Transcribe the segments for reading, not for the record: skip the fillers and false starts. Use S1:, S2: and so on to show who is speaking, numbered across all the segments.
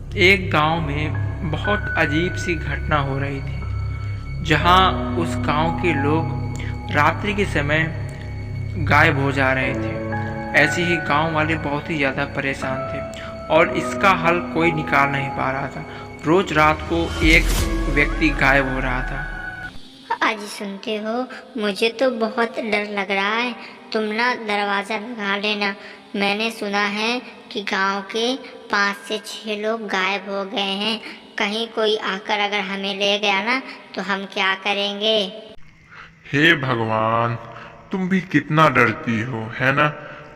S1: एक गांव में बहुत अजीब सी घटना हो रही थी, जहां उस गांव के लोग रात्रि के समय गायब हो जा रहे थे। ऐसे ही गांव वाले बहुत ही ज़्यादा परेशान थे और इसका हल कोई निकाल नहीं पा रहा था। रोज रात को एक व्यक्ति गायब हो रहा था।
S2: आज सुनते हो, मुझे तो बहुत डर लग रहा है। तुम ना दरवाज़ा लगा लेना। मैंने सुना है कि गांव के 5 से 6 लोग गायब हो गए हैं। कहीं कोई आकर अगर हमें ले गया ना तो हम क्या करेंगे।
S3: हे भगवान, तुम भी कितना डरती हो, है ना।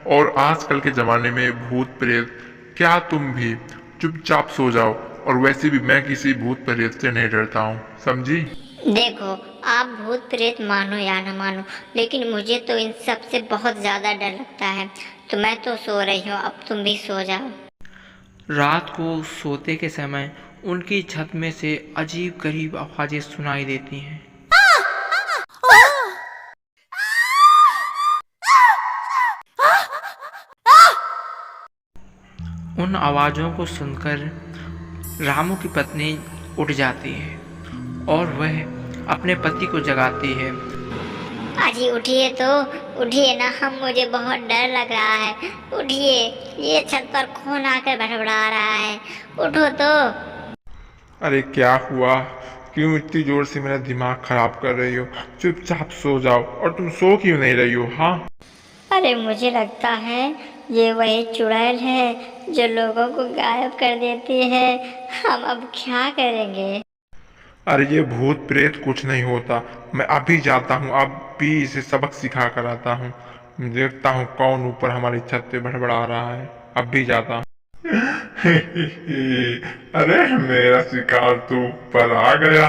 S3: और आजकल के जमाने में भूत प्रेत, क्या तुम भी चुपचाप सो जाओ। और वैसे भी मैं किसी भूत प्रेत से नहीं डरता हूँ, समझी।
S2: देखो, आप भूत प्रेत मानो या न मानो, लेकिन मुझे तो इन सब से बहुत ज़्यादा डर लगता है। तो मैं तो सो रही हूँ, अब तुम भी सो जाओ।
S1: रात को सोते के समय उनकी छत में से अजीब गरीब आवाज़ें सुनाई देती हैं। उन आवाज़ों को सुनकर रामू की पत्नी उठ जाती है और वह अपने पति को जगाती है।
S2: अजी उठिए तो, उठिए ना, हम मुझे बहुत डर लग रहा है। उठिए, ये छत पर कौन आकर भड़बड़ा रहा है। उठो तो।
S3: अरे क्या हुआ, क्यों इतनी जोर से मेरा दिमाग खराब कर रही हो। चुपचाप सो जाओ। और तुम सो क्यों नहीं रही हो, हाँ।
S2: अरे मुझे लगता है ये वही चुड़ैल है जो लोगों को गायब कर देती है। हम अब क्या करेंगे।
S3: अरे ये भूत प्रेत कुछ नहीं होता। मैं अभी जाता हूँ, अब भी इसे सबक सिखा कर आता हूँ। देखता हूँ कौन ऊपर हमारी छत पे भड़बड़ा रहा है। अब भी जाता हूँ। अरे मेरा शिकार तो ऊपर आ गया।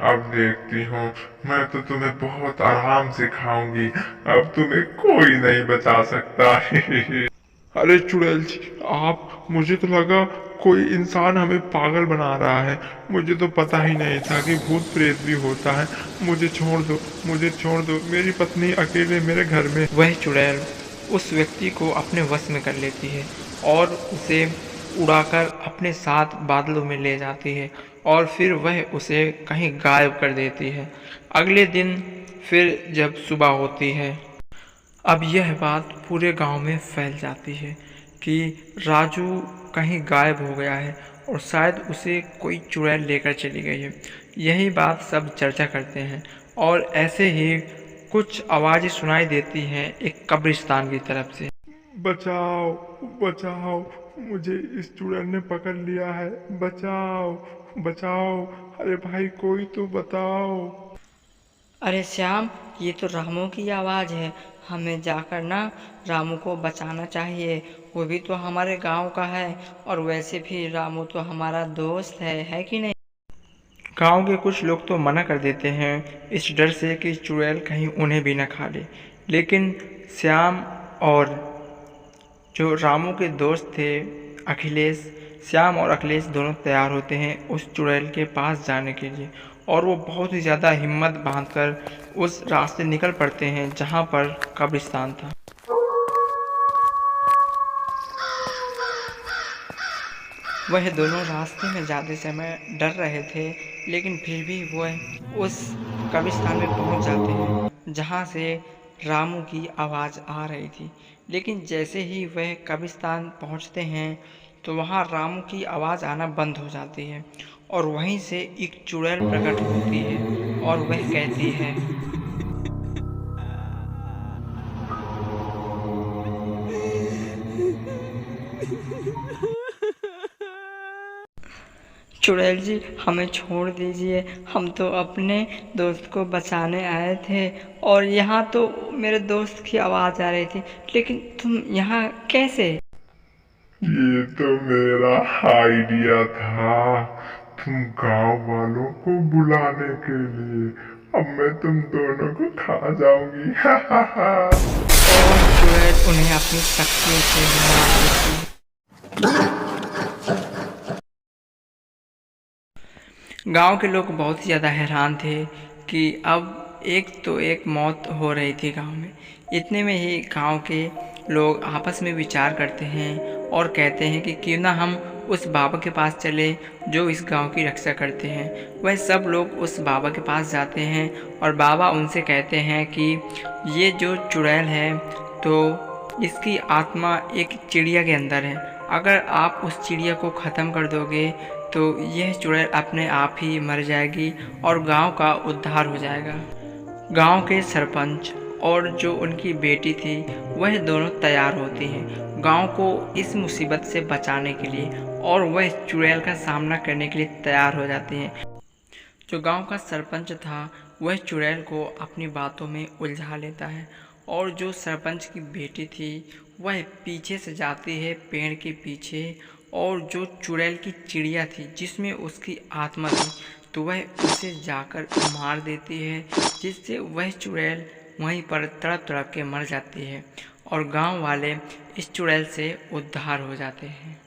S3: अब देखती हूँ, मैं तो तुम्हें बहुत आराम से खाऊंगी। अब तुम्हें कोई नहीं बचा सकता। अरे चुड़ैल जी, आप, मुझे तो लगा कोई इंसान हमें पागल बना रहा है। मुझे तो पता ही नहीं था कि भूत प्रेत भी होता है। मुझे छोड़ दो, मुझे छोड़ दो। मेरी पत्नी अकेले मेरे घर में।
S1: वह चुड़ैल उस व्यक्ति को अपने वश में कर लेती है और उसे उड़ाकर अपने साथ बादलों में ले जाती है और फिर वह उसे कहीं गायब कर देती है। अगले दिन फिर जब सुबह होती है, अब यह बात पूरे गांव में फैल जाती है कि राजू कहीं गायब हो गया है और शायद उसे कोई चुड़ैल लेकर चली गई है। यही बात सब चर्चा करते हैं और ऐसे ही कुछ आवाज़ें सुनाई देती हैं एक कब्रिस्तान की तरफ से।
S3: बचाओ, बचाओ, मुझे इस चुड़ैल ने पकड़ लिया है। बचाओ, बचाओ। अरे भाई कोई तो बताओ।
S4: अरे श्याम, ये तो रामू की आवाज़ है। हमें जाकर ना रामू को बचाना चाहिए। वो भी तो हमारे गांव का है और वैसे भी रामू तो हमारा दोस्त है कि नहीं।
S1: गांव के कुछ लोग तो मना कर देते हैं इस डर से कि चुड़ैल कहीं उन्हें भी न खा ले, लेकिन श्याम और जो रामू के दोस्त थे अखिलेश, श्याम और अखिलेश दोनों तैयार होते हैं उस चुड़ैल के पास जाने के लिए और वो बहुत ही ज़्यादा हिम्मत बांधकर उस रास्ते निकल पड़ते हैं जहाँ पर कब्रिस्तान था। वह दोनों रास्ते में जाते समय डर रहे थे, लेकिन फिर भी वह उस कब्रिस्तान में पहुंच जाते हैं जहां से रामू की आवाज़ आ रही थी। लेकिन जैसे ही वह कब्रिस्तान पहुंचते हैं तो वहां रामू की आवाज़ आना बंद हो जाती है और वहीं से एक चुड़ैल प्रकट होती है और वह कहती है, चुड़ैल जी, हमें छोड़ दीजिए। हम तो अपने दोस्त को बचाने आए थे और यहाँ तो मेरे दोस्त की आवाज़ आ रही थी, लेकिन तुम यहाँ कैसे।
S3: ये तो मेरा आइडिया था, तुम गांव वालों को बुलाने के लिए। अब मैं तुम दोनों को खा जाऊंगी।
S1: और चुड़ैल उन्हें अपनी शक्तियों से मार देती है। गांव के लोग बहुत ही ज़्यादा हैरान थे कि अब एक तो एक मौत हो रही थी गांव में। इतने में ही गांव के लोग आपस में विचार करते हैं और कहते हैं कि क्यों ना हम उस बाबा के पास चले जो इस गांव की रक्षा करते हैं। वह सब लोग उस बाबा के पास जाते हैं और बाबा उनसे कहते हैं कि ये जो चुड़ैल है तो इसकी आत्मा एक चिड़िया के अंदर है। अगर आप उस चिड़िया को ख़त्म कर दोगे तो यह चुड़ैल अपने आप ही मर जाएगी और गांव का उद्धार हो जाएगा। गांव के सरपंच और जो उनकी बेटी थी वह दोनों तैयार होती हैं गांव को इस मुसीबत से बचाने के लिए और वह चुड़ैल का सामना करने के लिए तैयार हो जाती हैं। जो गांव का सरपंच था वह चुड़ैल को अपनी बातों में उलझा लेता है और जो सरपंच की बेटी थी वह पीछे से जाती है पेड़ के पीछे और जो चुड़ैल की चिड़िया थी जिसमें उसकी आत्मा थी तो वह उसे जाकर मार देती है, जिससे वह चुड़ैल वहीं पर तड़प तड़प के मर जाती है और गांव वाले इस चुड़ैल से उद्धार हो जाते हैं।